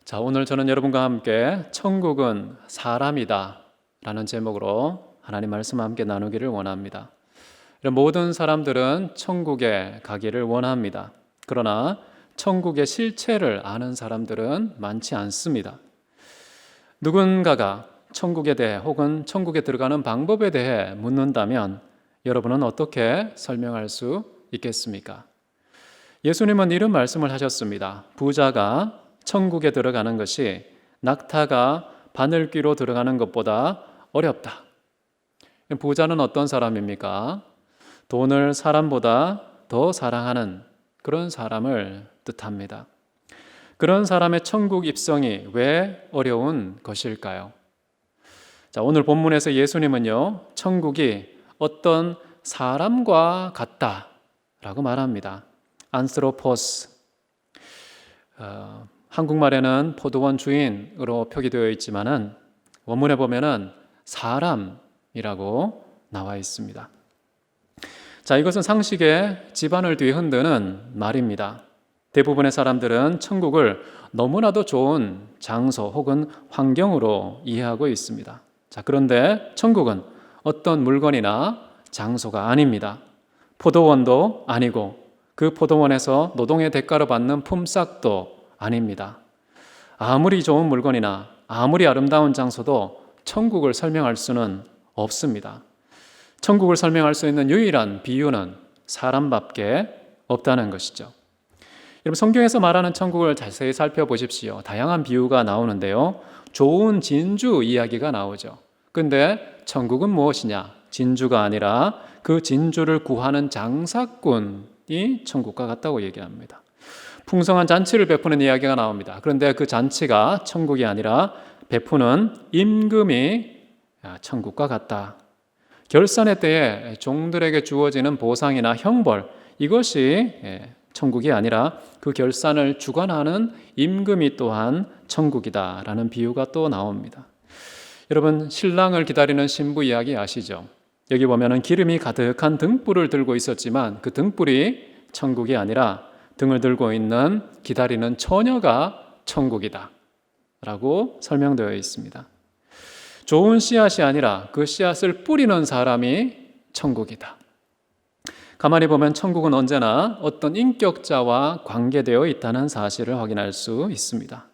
자, 오늘 저는 여러분과 함께 천국은 사람이다 라는 제목으로 하나님 말씀 함께 나누기를 원합니다. 모든 사람들은 천국에 가기를 원합니다. 그러나 천국의 실체를 아는 사람들은 많지 않습니다. 누군가가 천국에 대해 혹은 천국에 들어가는 방법에 대해 묻는다면 여러분은 어떻게 설명할 수 있겠습니까? 예수님은 이런 말씀을 하셨습니다. 부자가 천국에 들어가는 것이 낙타가 바늘귀로 들어가는 것보다 어렵다. 부자는 어떤 사람입니까? 돈을 사람보다 더 사랑하는 그런 사람을 뜻합니다. 그런 사람의 천국 입성이 왜 어려운 것일까요? 자, 오늘 본문에서 예수님은요, 천국이 어떤 사람과 같다라고 말합니다. 안스로포스. 한국말에는 포도원 주인으로 표기되어 있지만은 원문에 보면은 사람이라고 나와 있습니다. 자, 이것은 상식의 지반을 뒤흔드는 말입니다. 대부분의 사람들은 천국을 너무나도 좋은 장소 혹은 환경으로 이해하고 있습니다. 자, 그런데 천국은 어떤 물건이나 장소가 아닙니다. 포도원도 아니고 그 포도원에서 노동의 대가로 받는 품삯도 아닙니다. 아무리 좋은 물건이나 아무리 아름다운 장소도 천국을 설명할 수는 없습니다. 천국을 설명할 수 있는 유일한 비유는 사람밖에 없다는 것이죠. 여러분, 성경에서 말하는 천국을 자세히 살펴보십시오. 다양한 비유가 나오는데요. 좋은 진주 이야기가 나오죠. 근데 천국은 무엇이냐? 진주가 아니라 그 진주를 구하는 장사꾼이 천국과 같다고 얘기합니다. 풍성한 잔치를 베푸는 이야기가 나옵니다. 그런데 그 잔치가 천국이 아니라 베푸는 임금이 천국과 같다. 결산의 때에 종들에게 주어지는 보상이나 형벌, 이것이 천국이 아니라 그 결산을 주관하는 임금이 또한 천국이다라는 비유가 또 나옵니다. 여러분, 신랑을 기다리는 신부 이야기 아시죠? 여기 보면은 기름이 가득한 등불을 들고 있었지만 그 등불이 천국이 아니라 등을 들고 있는 기다리는 처녀가 천국이다 라고 설명되어 있습니다. 좋은 씨앗이 아니라 그 씨앗을 뿌리는 사람이 천국이다. 가만히 보면 천국은 언제나 어떤 인격자와 관계되어 있다는 사실을 확인할 수 있습니다.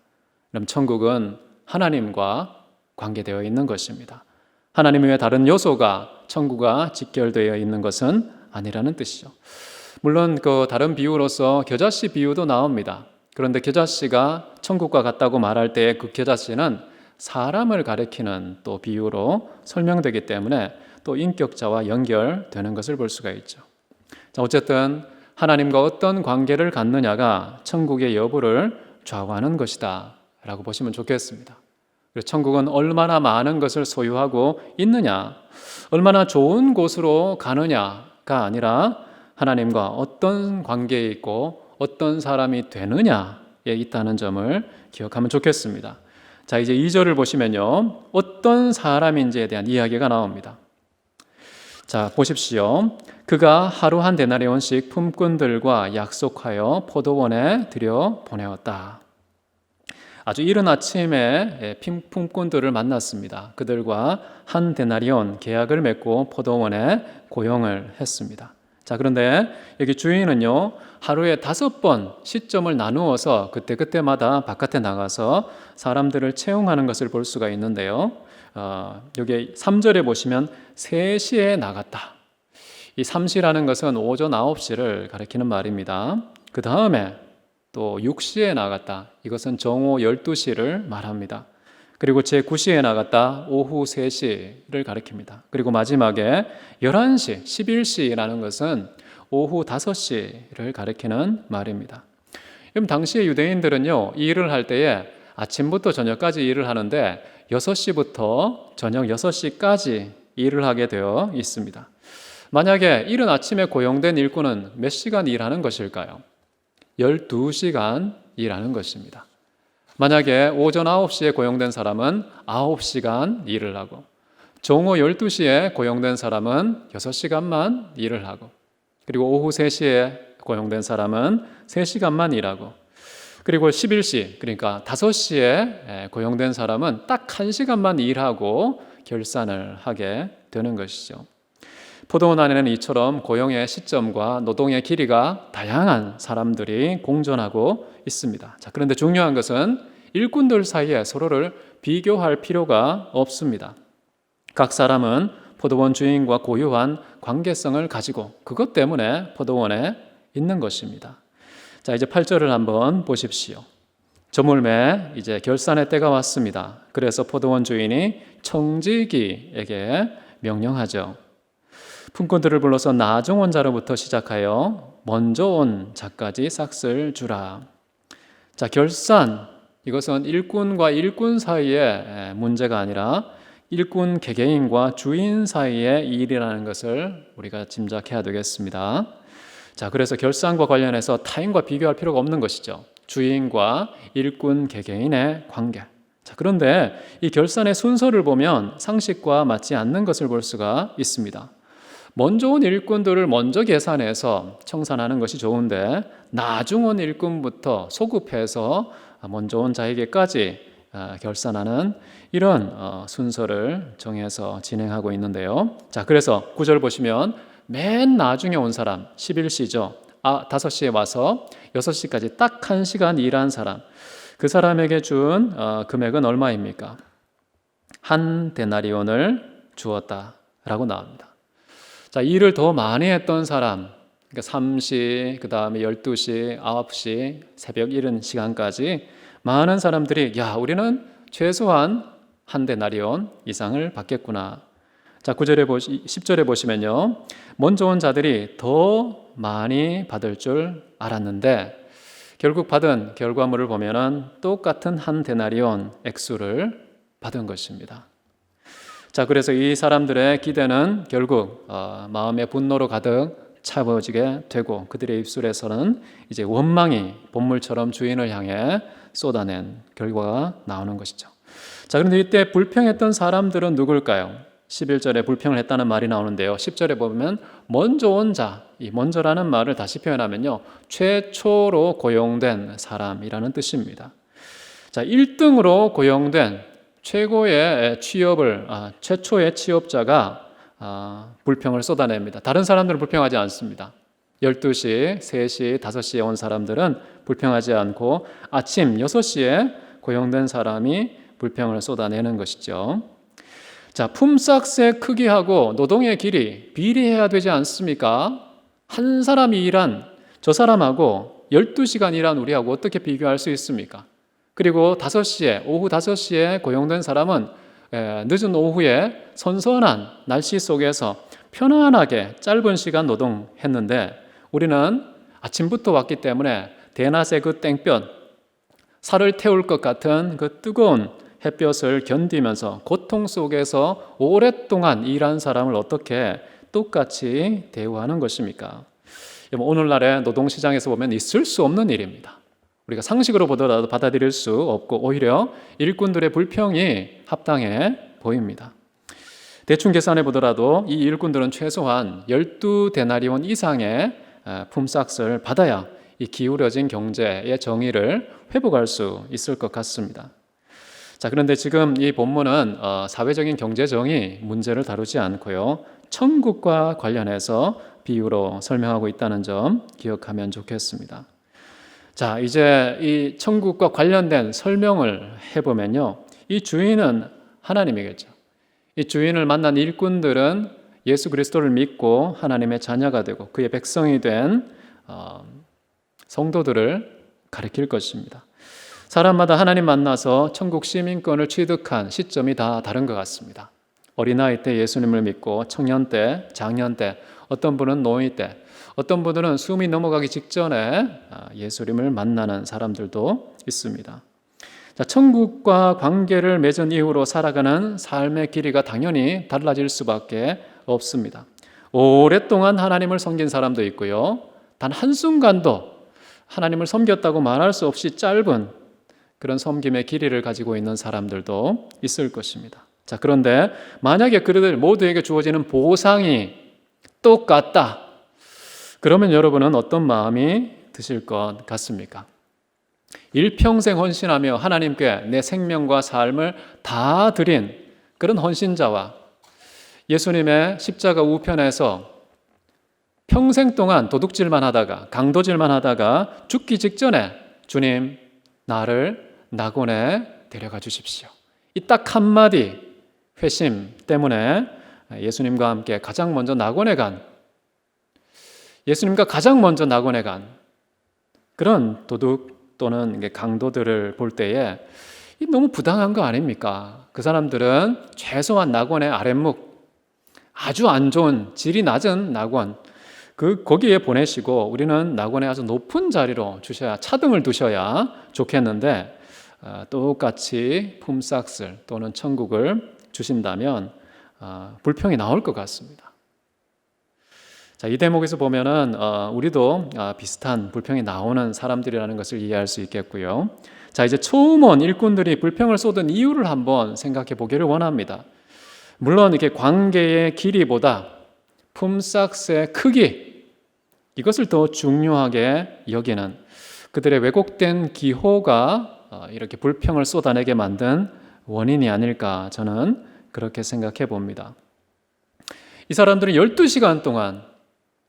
그럼 천국은 하나님과 관계되어 있는 것입니다. 하나님 외에 다른 요소가 천국과 직결되어 있는 것은 아니라는 뜻이죠. 물론 그 다른 비유로서 겨자씨 비유도 나옵니다. 그런데 겨자씨가 천국과 같다고 말할 때 그 겨자씨는 사람을 가리키는 또 비유로 설명되기 때문에 또 인격자와 연결되는 것을 볼 수가 있죠. 자, 어쨌든 하나님과 어떤 관계를 갖느냐가 천국의 여부를 좌우하는 것이다 라고 보시면 좋겠습니다. 천국은 얼마나 많은 것을 소유하고 있느냐, 얼마나 좋은 곳으로 가느냐가 아니라 하나님과 어떤 관계에 있고 어떤 사람이 되느냐에 있다는 점을 기억하면 좋겠습니다. 자, 이제 2절을 보시면요, 어떤 사람인지에 대한 이야기가 나옵니다. 자, 보십시오. 그가 하루 한 데나리온씩 품꾼들과 약속하여 포도원에 들여 보내었다. 아주 이른 아침에 품꾼들을 만났습니다. 그들과 한 데나리온 계약을 맺고 포도원에 고용을 했습니다. 자, 그런데 여기 주인은요, 하루에 5번 시점을 나누어서 그때그때마다 바깥에 나가서 사람들을 채용하는 것을 볼 수가 있는데요. 여기 3절에 보시면 3시에 나갔다. 이 3시라는 것은 오전 9시를 가리키는 말입니다. 그 다음에 또 6시에 나갔다. 이것은 정오 12시를 말합니다. 그리고 제9시에 나갔다. 오후 3시를 가리킵니다. 그리고 마지막에 11시, 11시라는 것은 오후 5시를 가리키는 말입니다. 그럼 당시의 유대인들은요, 이 일을 할 때에 아침부터 저녁까지 일을 하는데 6시부터 저녁 6시까지 일을 하게 되어 있습니다. 만약에 이른 아침에 고용된 일꾼은 몇 시간 일하는 것일까요? 12시간 일하는 것입니다. 만약에 오전 9시에 고용된 사람은 9시간 일을 하고 정오 12시에 고용된 사람은 6시간만 일을 하고 그리고 오후 3시에 고용된 사람은 3시간만 일하고 그리고 11시, 그러니까 5시에 고용된 사람은 딱 1시간만 일하고 결산을 하게 되는 것이죠. 포도원 안에는 이처럼 고용의 시점과 노동의 길이가 다양한 사람들이 공존하고 있습니다. 자, 그런데 중요한 것은 일꾼들 사이에 서로를 비교할 필요가 없습니다. 각 사람은 포도원 주인과 고유한 관계성을 가지고 그것 때문에 포도원에 있는 것입니다. 자, 이제 8절을 한번 보십시오. 저물매 이제 결산의 때가 왔습니다. 그래서 포도원 주인이 청지기에게 명령하죠. 품꾼들을 불러서 나중 온 자로부터 시작하여 먼저 온 자까지 싹쓸 주라. 자, 결산, 이것은 일꾼과 일꾼 사이의 문제가 아니라 일꾼 개개인과 주인 사이의 일이라는 것을 우리가 짐작해야 되겠습니다. 자, 그래서 결산과 관련해서 타인과 비교할 필요가 없는 것이죠. 주인과 일꾼 개개인의 관계. 자, 그런데 이 결산의 순서를 보면 상식과 맞지 않는 것을 볼 수가 있습니다. 먼저 온 일꾼들을 먼저 계산해서 청산하는 것이 좋은데 나중 온 일꾼부터 소급해서 먼저 온 자에게까지 결산하는 이런 순서를 정해서 진행하고 있는데요. 자, 그래서 9절 보시면 맨 나중에 온 사람 11시죠. 5시에 와서 6시까지 딱 1시간 일한 사람, 그 사람에게 준 금액은 얼마입니까? 한 데나리온을 주었다라고 나옵니다. 자, 일을 더 많이 했던 사람, 그러니까 3시, 그 다음에 12시, 9시, 새벽 이른 시간까지 많은 사람들이 우리는 최소한 한 데나리온 이상을 받겠구나. 자, 10절에 보시면요. 먼저 온 자들이 더 많이 받을 줄 알았는데 결국 받은 결과물을 보면은 똑같은 한 데나리온 액수를 받은 것입니다. 자, 그래서 이 사람들의 기대는 결국 마음의 분노로 가득 차버지게 되고 그들의 입술에서는 이제 원망이 본물처럼 주인을 향해 쏟아낸 결과가 나오는 것이죠. 자, 그런데 이때 불평했던 사람들은 누굴까요? 11절에 불평을 했다는 말이 나오는데요. 10절에 보면 먼저 온 자, 이 먼저라는 말을 다시 표현하면요. 최초로 고용된 사람이라는 뜻입니다. 자, 1등으로 고용된 최초의 취업자가 불평을 쏟아냅니다. 다른 사람들은 불평하지 않습니다. 12시, 3시, 5시에 온 사람들은 불평하지 않고 아침 6시에 고용된 사람이 불평을 쏟아내는 것이죠. 자, 품삯의 크기하고 노동의 길이 비례해야 되지 않습니까? 한 사람이 일한 저 사람하고 12시간 일한 우리하고 어떻게 비교할 수 있습니까? 그리고 오후 5시에 고용된 사람은 늦은 오후에 선선한 날씨 속에서 편안하게 짧은 시간 노동했는데 우리는 아침부터 왔기 때문에 대낮의 그 땡볕, 살을 태울 것 같은 그 뜨거운 햇볕을 견디면서 고통 속에서 오랫동안 일한 사람을 어떻게 똑같이 대우하는 것입니까? 오늘날의 노동시장에서 보면 있을 수 없는 일입니다. 우리가 상식으로 보더라도 받아들일 수 없고 오히려 일꾼들의 불평이 합당해 보입니다. 대충 계산해 보더라도 이 일꾼들은 최소한 12데나리온 이상의 품삯을 받아야 이 기울어진 경제의 정의를 회복할 수 있을 것 같습니다. 자, 그런데 지금 이 본문은 사회적인 경제정의 문제를 다루지 않고요. 천국과 관련해서 비유로 설명하고 있다는 점 기억하면 좋겠습니다. 자, 이제 이 천국과 관련된 설명을 해보면요. 이 주인은 하나님이겠죠. 이 주인을 만난 일꾼들은 예수 그리스도를 믿고 하나님의 자녀가 되고 그의 백성이 된 성도들을 가리킬 것입니다. 사람마다 하나님 만나서 천국 시민권을 취득한 시점이 다 다른 것 같습니다. 어린아이 때 예수님을 믿고 청년 때, 장년 때, 어떤 분은 노인 때, 어떤 분들은 숨이 넘어가기 직전에 예수님을 만나는 사람들도 있습니다. 자, 천국과 관계를 맺은 이후로 살아가는 삶의 길이가 당연히 달라질 수밖에 없습니다. 오랫동안 하나님을 섬긴 사람도 있고요. 단 한순간도 하나님을 섬겼다고 말할 수 없이 짧은 그런 섬김의 길이를 가지고 있는 사람들도 있을 것입니다. 자, 그런데 만약에 그들 모두에게 주어지는 보상이 똑같다. 그러면 여러분은 어떤 마음이 드실 것 같습니까? 일평생 헌신하며 하나님께 내 생명과 삶을 다 드린 그런 헌신자와 예수님의 십자가 우편에서 평생 동안 도둑질만 하다가 강도질만 하다가 죽기 직전에 주님 나를 낙원에 데려가 주십시오. 이 딱 한마디 회심 때문에 예수님과 함께 가장 먼저 낙원에 간 예수님과 가장 먼저 낙원에 간 그런 도둑 또는 강도들을 볼 때에 너무 부당한 거 아닙니까? 그 사람들은 최소한 낙원의 아랫목 아주 안 좋은 질이 낮은 낙원 거기에 보내시고 우리는 낙원의 아주 높은 자리로 주셔야 차등을 두셔야 좋겠는데 똑같이 품삯을 또는 천국을 주신다면 불평이 나올 것 같습니다. 자, 이 대목에서 보면은 우리도 비슷한 불평이 나오는 사람들이라는 것을 이해할 수 있겠고요. 자, 이제 처음 온 일꾼들이 불평을 쏟은 이유를 한번 생각해 보기를 원합니다. 물론 이렇게 관계의 길이보다 품삯의 크기 이것을 더 중요하게 여기는 그들의 왜곡된 기호가 이렇게 불평을 쏟아내게 만든 원인이 아닐까 저는 그렇게 생각해 봅니다. 이 사람들은 12시간 동안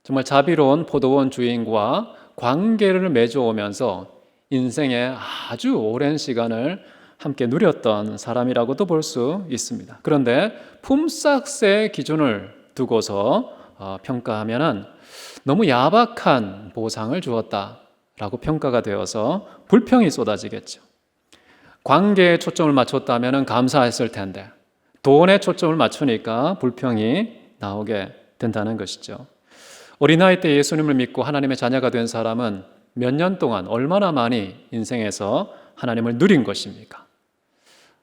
정말 자비로운 포도원 주인과 관계를 맺어오면서 인생의 아주 오랜 시간을 함께 누렸던 사람이라고도 볼 수 있습니다. 그런데 품삯의 기준을 두고서 평가하면은 너무 야박한 보상을 주었다라고 평가가 되어서 불평이 쏟아지겠죠. 관계에 초점을 맞췄다면은 감사했을 텐데 돈에 초점을 맞추니까 불평이 나오게 된다는 것이죠. 어린아이 때 예수님을 믿고 하나님의 자녀가 된 사람은 몇 년 동안 얼마나 많이 인생에서 하나님을 누린 것입니까?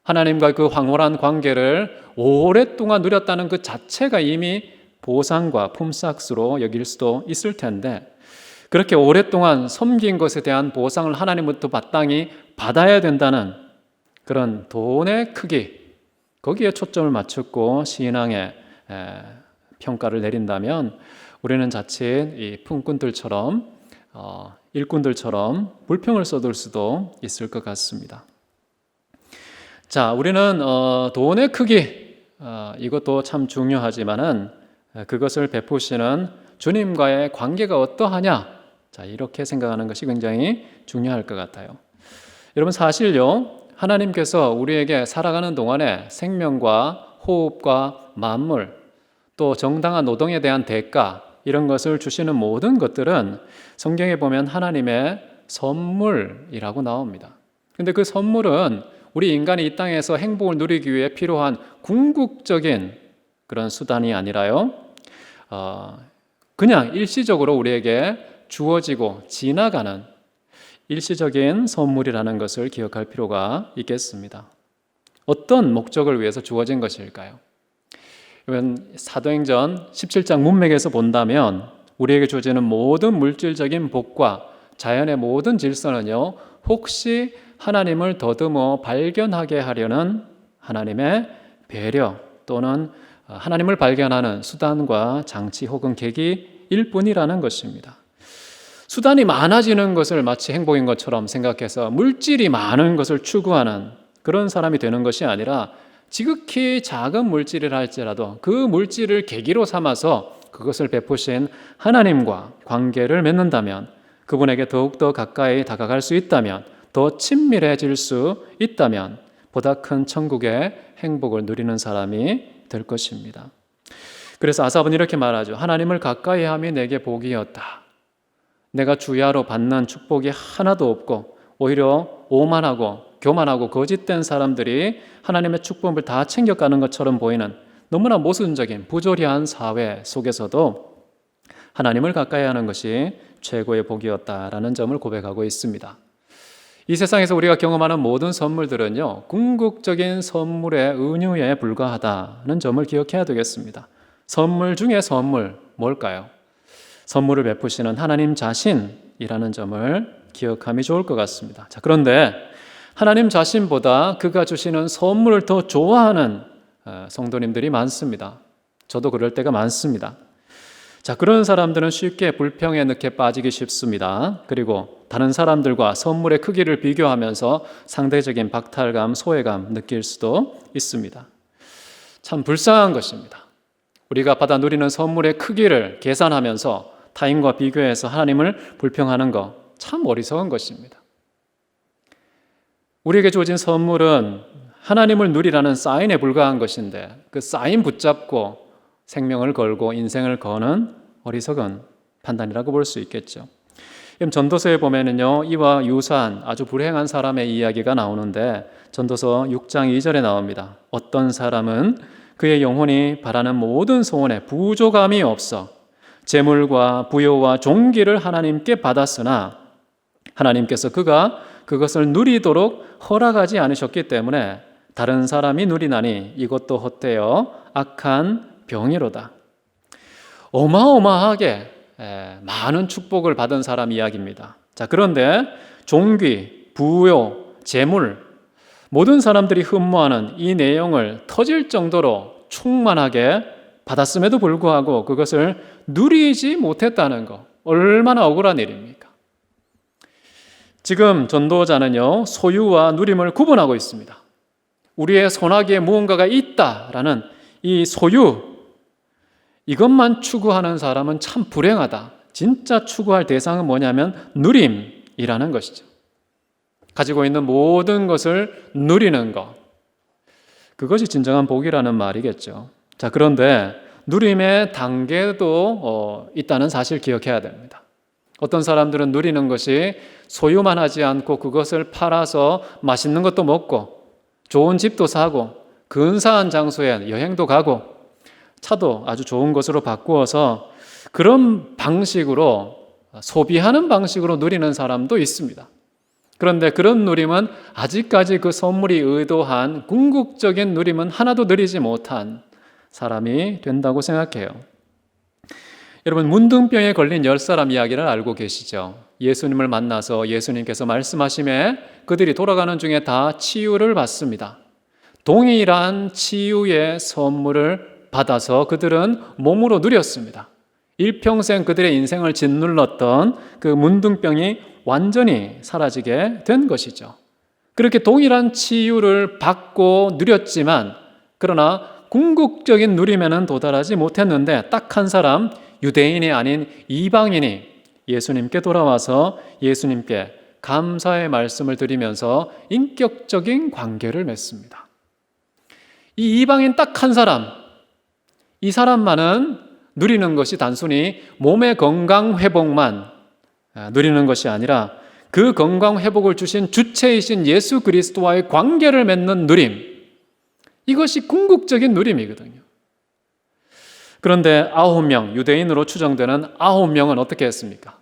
하나님과 그 황홀한 관계를 오랫동안 누렸다는 그 자체가 이미 보상과 품삯으로 여길 수도 있을 텐데 그렇게 오랫동안 섬긴 것에 대한 보상을 하나님부터 마땅히 받아야 된다는 그런 돈의 크기 거기에 초점을 맞추고 신앙의 평가를 내린다면 우리는 자칫 이 품꾼들처럼 일꾼들처럼 불평을 쏟을 수도 있을 것 같습니다. 자, 우리는 돈의 크기 이것도 참 중요하지만은 그것을 베푸시는 주님과의 관계가 어떠하냐? 자, 이렇게 생각하는 것이 굉장히 중요할 것 같아요. 여러분 사실요. 하나님께서 우리에게 살아가는 동안에 생명과 호흡과 만물 또 정당한 노동에 대한 대가 이런 것을 주시는 모든 것들은 성경에 보면 하나님의 선물이라고 나옵니다. 근데 그 선물은 우리 인간이 이 땅에서 행복을 누리기 위해 필요한 궁극적인 그런 수단이 아니라요. 그냥 일시적으로 우리에게 주어지고 지나가는 일시적인 선물이라는 것을 기억할 필요가 있겠습니다. 어떤 목적을 위해서 주어진 것일까요? 사도행전 17장 문맥에서 본다면 우리에게 주어지는 모든 물질적인 복과 자연의 모든 질서는요, 혹시 하나님을 더듬어 발견하게 하려는 하나님의 배려 또는 하나님을 발견하는 수단과 장치 혹은 계기일 뿐이라는 것입니다. 수단이 많아지는 것을 마치 행복인 것처럼 생각해서 물질이 많은 것을 추구하는 그런 사람이 되는 것이 아니라 지극히 작은 물질이라 할지라도 그 물질을 계기로 삼아서 그것을 베푸신 하나님과 관계를 맺는다면 그분에게 더욱더 가까이 다가갈 수 있다면 더 친밀해질 수 있다면 보다 큰 천국의 행복을 누리는 사람이 될 것입니다. 그래서 아삽은 이렇게 말하죠. 하나님을 가까이 함이 내게 복이었다. 내가 주야로 받는 축복이 하나도 없고 오히려 오만하고 교만하고 거짓된 사람들이 하나님의 축복을 다 챙겨가는 것처럼 보이는 너무나 모순적인 부조리한 사회 속에서도 하나님을 가까이 하는 것이 최고의 복이었다라는 점을 고백하고 있습니다. 이 세상에서 우리가 경험하는 모든 선물들은요, 궁극적인 선물의 은유에 불과하다는 점을 기억해야 되겠습니다. 선물 중에 선물 뭘까요? 선물을 베푸시는 하나님 자신이라는 점을 기억함이 좋을 것 같습니다. 자, 그런데 하나님 자신보다 그가 주시는 선물을 더 좋아하는 성도님들이 많습니다. 저도 그럴 때가 많습니다. 자, 그런 사람들은 쉽게 불평에 늪에 빠지기 쉽습니다. 그리고 다른 사람들과 선물의 크기를 비교하면서 상대적인 박탈감, 소외감 느낄 수도 있습니다. 참 불쌍한 것입니다. 우리가 받아 누리는 선물의 크기를 계산하면서 타인과 비교해서 하나님을 불평하는 것, 참 어리석은 것입니다. 우리에게 주어진 선물은 하나님을 누리라는 사인에 불과한 것인데 그 사인 붙잡고 생명을 걸고 인생을 거는 어리석은 판단이라고 볼 수 있겠죠. 전도서에 보면은요, 이와 유사한 아주 불행한 사람의 이야기가 나오는데 전도서 6장 2절에 나옵니다. 어떤 사람은 그의 영혼이 바라는 모든 소원에 부족함이 없어 재물과 부요와 존귀를 하나님께 받았으나 하나님께서 그가 그것을 누리도록 허락하지 않으셨기 때문에 다른 사람이 누리나니 이것도 헛되어 악한 병이로다. 어마어마하게 많은 축복을 받은 사람 이야기입니다. 자, 그런데 존귀, 부요, 재물 모든 사람들이 흠모하는 이 내용을 터질 정도로 충만하게 받았음에도 불구하고 그것을 누리지 못했다는 것, 얼마나 억울한 일입니까? 지금 전도자는요, 소유와 누림을 구분하고 있습니다. 우리의 손아귀에 무언가가 있다라는 이 소유, 이것만 추구하는 사람은 참 불행하다. 진짜 추구할 대상은 뭐냐면 누림이라는 것이죠. 가지고 있는 모든 것을 누리는 것. 그것이 진정한 복이라는 말이겠죠. 자, 그런데 누림의 단계도 있다는 사실 기억해야 됩니다. 어떤 사람들은 누리는 것이 소유만 하지 않고 그것을 팔아서 맛있는 것도 먹고 좋은 집도 사고 근사한 장소에 여행도 가고 차도 아주 좋은 것으로 바꾸어서 그런 방식으로 소비하는 방식으로 누리는 사람도 있습니다. 그런데 그런 누림은 아직까지 그 선물이 의도한 궁극적인 누림은 하나도 누리지 못한 사람이 된다고 생각해요. 여러분, 문둥병에 걸린 10사람 이야기를 알고 계시죠? 예수님을 만나서 예수님께서 말씀하심에 그들이 돌아가는 중에 다 치유를 받습니다. 동일한 치유의 선물을 받아서 그들은 몸으로 누렸습니다. 일평생 그들의 인생을 짓눌렀던 그 문둥병이 완전히 사라지게 된 것이죠. 그렇게 동일한 치유를 받고 누렸지만 그러나 궁극적인 누림에는 도달하지 못했는데 딱 한 사람, 유대인이 아닌 이방인이 예수님께 돌아와서 예수님께 감사의 말씀을 드리면서 인격적인 관계를 맺습니다. 이 이방인 딱 한 사람, 이 사람만은 누리는 것이 단순히 몸의 건강 회복만 누리는 것이 아니라 그 건강 회복을 주신 주체이신 예수 그리스도와의 관계를 맺는 누림, 이것이 궁극적인 누림이거든요. 그런데 9명, 유대인으로 추정되는 9명은 어떻게 했습니까?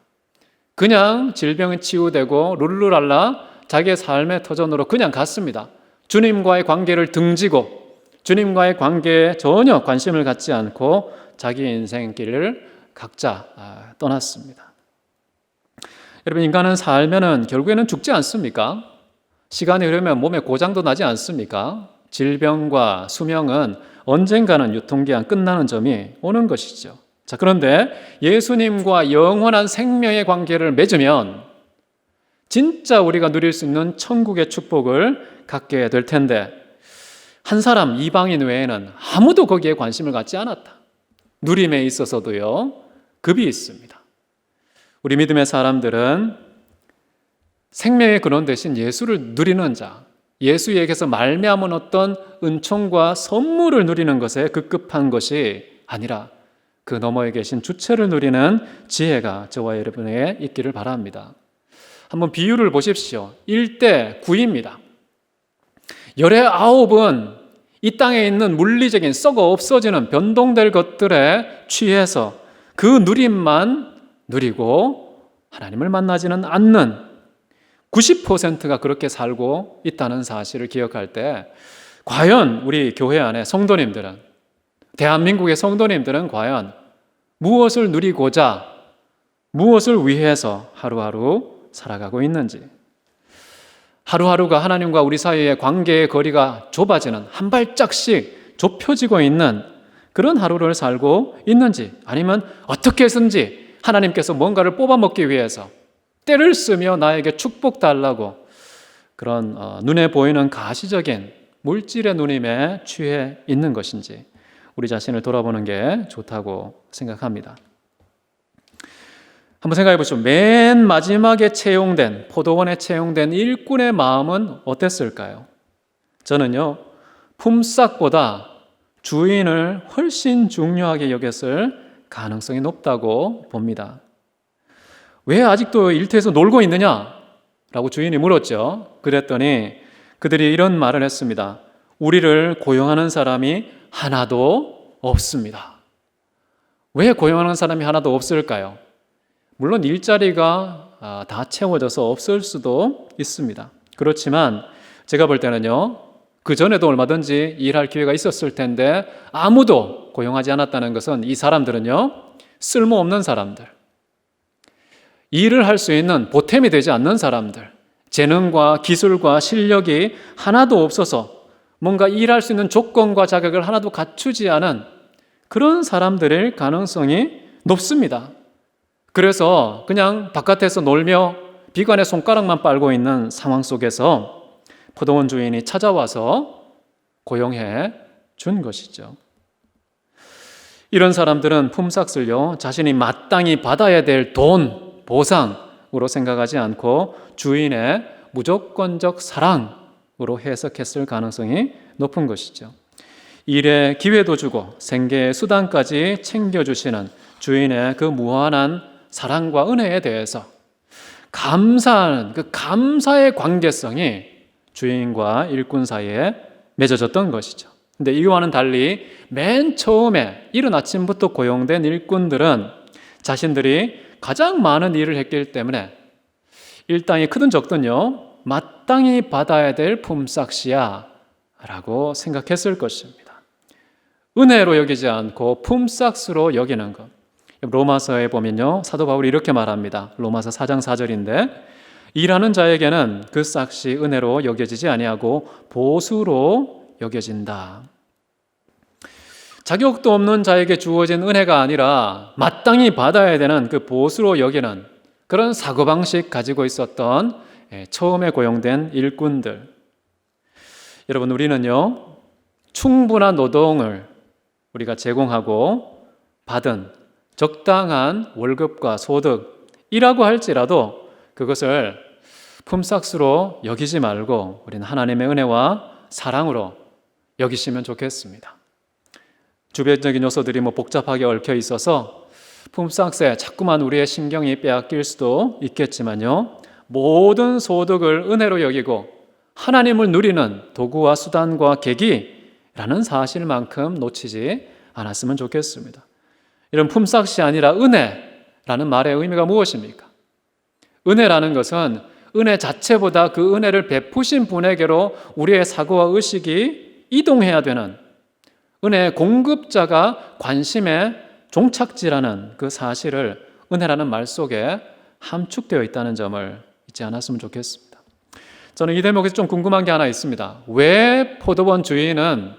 그냥 질병이 치유되고 룰루랄라 자기의 삶의 터전으로 그냥 갔습니다. 주님과의 관계를 등지고 주님과의 관계에 전혀 관심을 갖지 않고 자기 인생길을 각자 떠났습니다. 여러분, 인간은 살면은 결국에는 죽지 않습니까? 시간이 흐르면 몸에 고장도 나지 않습니까? 질병과 수명은 언젠가는 유통기한 끝나는 점이 오는 것이죠. 자, 그런데 예수님과 영원한 생명의 관계를 맺으면 진짜 우리가 누릴 수 있는 천국의 축복을 갖게 될 텐데 한 사람 이방인 외에는 아무도 거기에 관심을 갖지 않았다. 누림에 있어서도요, 급이 있습니다. 우리 믿음의 사람들은 생명의 근원 대신 예수를 누리는 자, 예수에게서 말미암은 어떤 은총과 선물을 누리는 것에 급급한 것이 아니라 그 너머에 계신 주체를 누리는 지혜가 저와 여러분에게 있기를 바랍니다. 한번 비유를 보십시오. 1대 9입니다. 열의 9은 이 땅에 있는 물리적인 썩어 없어지는 변동될 것들에 취해서 그 누림만 누리고 하나님을 만나지는 않는 90%가 그렇게 살고 있다는 사실을 기억할 때 과연 우리 교회 안에 성도님들은, 대한민국의 성도님들은 과연 무엇을 누리고자, 무엇을 위해서 하루하루 살아가고 있는지, 하루하루가 하나님과 우리 사이의 관계의 거리가 좁아지는, 한 발짝씩 좁혀지고 있는 그런 하루를 살고 있는지, 아니면 어떻게 해서든지 하나님께서 뭔가를 뽑아먹기 위해서 때를 쓰며 나에게 축복 달라고 그런 눈에 보이는 가시적인 물질의 누림에 취해 있는 것인지 우리 자신을 돌아보는 게 좋다고 생각합니다. 한번 생각해 보시죠. 맨 마지막에 채용된, 포도원에 채용된 일꾼의 마음은 어땠을까요? 저는요, 품삯보다 주인을 훨씬 중요하게 여겼을 가능성이 높다고 봅니다. 왜 아직도 일터에서 놀고 있느냐? 라고 주인이 물었죠. 그랬더니 그들이 이런 말을 했습니다. 우리를 고용하는 사람이 하나도 없습니다. 왜 고용하는 사람이 하나도 없을까요? 물론 일자리가 다 채워져서 없을 수도 있습니다. 그렇지만 제가 볼 때는요, 그 전에도 얼마든지 일할 기회가 있었을 텐데 아무도 고용하지 않았다는 것은 이 사람들은요, 쓸모없는 사람들, 일을 할 수 있는 보탬이 되지 않는 사람들, 재능과 기술과 실력이 하나도 없어서 뭔가 일할 수 있는 조건과 자격을 하나도 갖추지 않은 그런 사람들일 가능성이 높습니다. 그래서 그냥 바깥에서 놀며 비관의 손가락만 빨고 있는 상황 속에서 포도원 주인이 찾아와서 고용해 준 것이죠. 이런 사람들은 품삯을요, 자신이 마땅히 받아야 될 돈, 보상으로 생각하지 않고 주인의 무조건적 사랑으로 해석했을 가능성이 높은 것이죠. 일에 기회도 주고 생계의 수단까지 챙겨주시는 주인의 그 무한한 사랑과 은혜에 대해서 감사하는 그 감사의 관계성이 주인과 일꾼 사이에 맺어졌던 것이죠. 근데 이와는 달리 맨 처음에 이른 아침부터 고용된 일꾼들은 자신들이 가장 많은 일을 했기 때문에 일당이 크든 적든요, 마땅히 받아야 될 품삯이야 라고 생각했을 것입니다. 은혜로 여기지 않고 품삯으로 여기는 것. 로마서에 보면요, 사도 바울이 이렇게 말합니다. 로마서 4장 4절인데 일하는 자에게는 그 싹이 은혜로 여겨지지 아니하고 보수로 여겨진다. 자격도 없는 자에게 주어진 은혜가 아니라 마땅히 받아야 되는 그 보수로 여기는 그런 사고방식 가지고 있었던 처음에 고용된 일꾼들. 여러분, 우리는요, 충분한 노동을 우리가 제공하고 받은 적당한 월급과 소득이라고 할지라도 그것을 품삯으로 여기지 말고 우리는 하나님의 은혜와 사랑으로 여기시면 좋겠습니다. 주변적인 요소들이 복잡하게 얽혀 있어서 품삯에 자꾸만 우리의 신경이 빼앗길 수도 있겠지만요, 모든 소득을 은혜로 여기고 하나님을 누리는 도구와 수단과 계기라는 사실만큼 놓치지 않았으면 좋겠습니다. 이런 품삯이 아니라 은혜라는 말의 의미가 무엇입니까? 은혜라는 것은 은혜 자체보다 그 은혜를 베푸신 분에게로 우리의 사고와 의식이 이동해야 되는 은혜의 공급자가 관심에 종착지라는 그 사실을 은혜라는 말 속에 함축되어 있다는 점을 잊지 않았으면 좋겠습니다. 저는 이 대목에서 좀 궁금한 게 하나 있습니다. 왜 포도원 주인은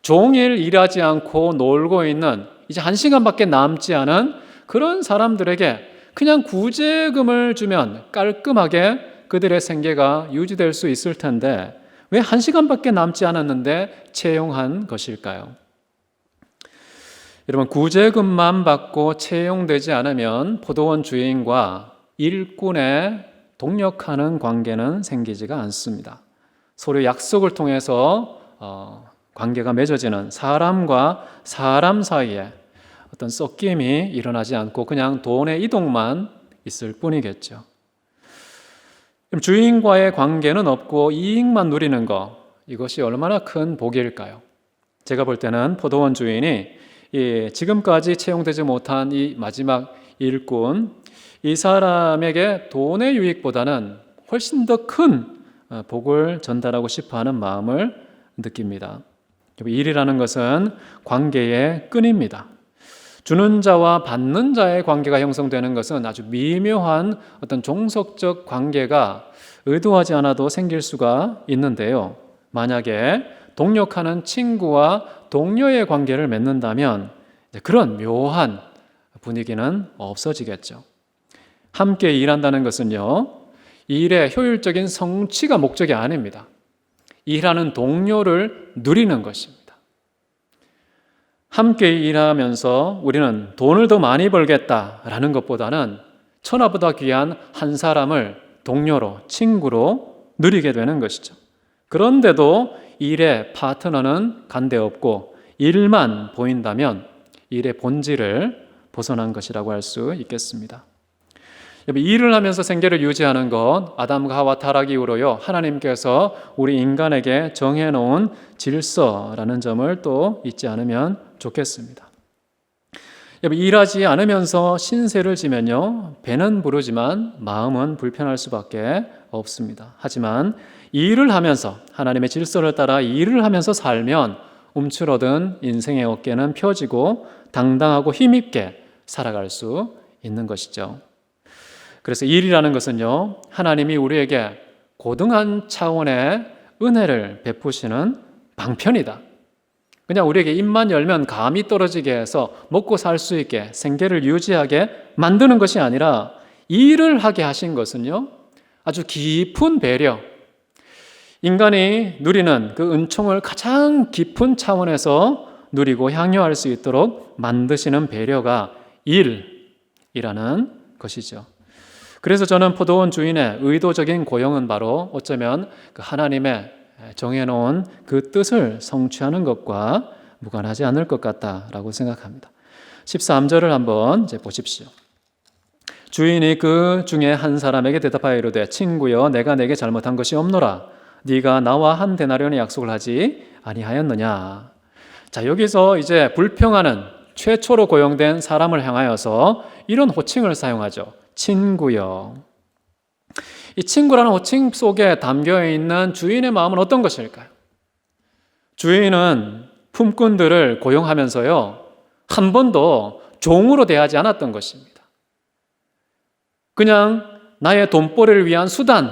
종일 일하지 않고 놀고 있는 이제 1시간밖에 남지 않은 그런 사람들에게 그냥 구제금을 주면 깔끔하게 그들의 생계가 유지될 수 있을 텐데 왜 1시간밖에 남지 않았는데 채용한 것일까요? 여러분, 구제금만 받고 채용되지 않으면 포도원 주인과 일꾼의 동력하는 관계는 생기지가 않습니다. 서로 약속을 통해서 관계가 맺어지는 사람과 사람 사이에 어떤 섞임이 일어나지 않고 그냥 돈의 이동만 있을 뿐이겠죠. 주인과의 관계는 없고 이익만 누리는 것, 이것이 얼마나 큰 복일까요? 제가 볼 때는 포도원 주인이 지금까지 채용되지 못한 이 마지막 일꾼, 이 사람에게 돈의 유익보다는 훨씬 더 큰 복을 전달하고 싶어하는 마음을 느낍니다. 일이라는 것은 관계의 끈입니다. 주는 자와 받는 자의 관계가 형성되는 것은 아주 미묘한 어떤 종속적 관계가 의도하지 않아도 생길 수가 있는데요. 만약에 동력하는 친구와 동료의 관계를 맺는다면 그런 묘한 분위기는 없어지겠죠. 함께 일한다는 것은요, 일의 효율적인 성취가 목적이 아닙니다. 일하는 동료를 누리는 것입니다. 함께 일하면서 우리는 돈을 더 많이 벌겠다라는 것보다는 천하보다 귀한 한 사람을 동료로, 친구로 누리게 되는 것이죠. 그런데도 일의 파트너는 간데없고 일만 보인다면 일의 본질을 벗어난 것이라고 할 수 있겠습니다. 일을 하면서 생계를 유지하는 것, 아담과 하와 타락 이후로요, 하나님께서 우리 인간에게 정해놓은 질서라는 점을 또 잊지 않으면 좋겠습니다. 일하지 않으면서 신세를 지면요, 배는 부르지만 마음은 불편할 수밖에 없습니다. 하지만 일을 하면서 하나님의 질서를 따라 일을 하면서 살면 움츠러든 인생의 어깨는 펴지고 당당하고 힘있게 살아갈 수 있는 것이죠. 그래서 일이라는 것은요, 하나님이 우리에게 고등한 차원의 은혜를 베푸시는 방편이다. 그냥 우리에게 입만 열면 감이 떨어지게 해서 먹고 살 수 있게 생계를 유지하게 만드는 것이 아니라 일을 하게 하신 것은요, 아주 깊은 배려, 인간이 누리는 그 은총을 가장 깊은 차원에서 누리고 향유할 수 있도록 만드시는 배려가 일이라는 것이죠. 그래서 저는 포도원 주인의 의도적인 고용은 바로 어쩌면 그 하나님의 정해놓은 그 뜻을 성취하는 것과 무관하지 않을 것 같다라고 생각합니다. 13절을 한번 이제 보십시오. 주인이 그 중에 한 사람에게 대답하여 이르되 친구여 내가 내게 잘못한 것이 없노라 네가 나와 한 데나리온의 약속을 하지 아니하였느냐. 자, 여기서 이제 불평하는 최초로 고용된 사람을 향하여서 이런 호칭을 사용하죠. 친구여. 이 친구라는 호칭 속에 담겨 있는 주인의 마음은 어떤 것일까요? 주인은 품꾼들을 고용하면서요, 한 번도 종으로 대하지 않았던 것입니다. 그냥 나의 돈벌이를 위한 수단,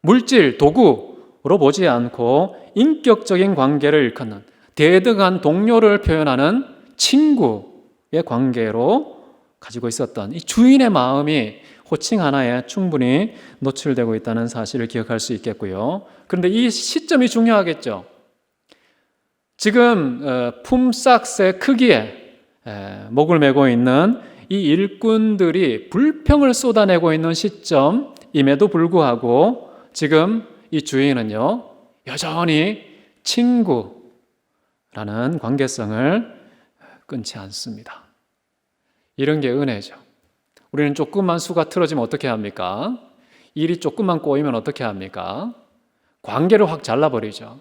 물질, 도구로 보지 않고 인격적인 관계를 일컫는 대등한 동료를 표현하는 친구의 관계로 가지고 있었던 이 주인의 마음이 호칭 하나에 충분히 노출되고 있다는 사실을 기억할 수 있겠고요. 그런데 이 시점이 중요하겠죠. 지금 품삯의 크기에 목을 메고 있는 이 일꾼들이 불평을 쏟아내고 있는 시점임에도 불구하고 지금 이 주인은요, 여전히 친구라는 관계성을 끊지 않습니다. 이런 게 은혜죠. 우리는 조금만 수가 틀어지면 어떻게 합니까? 일이 조금만 꼬이면 어떻게 합니까? 관계를 확 잘라버리죠.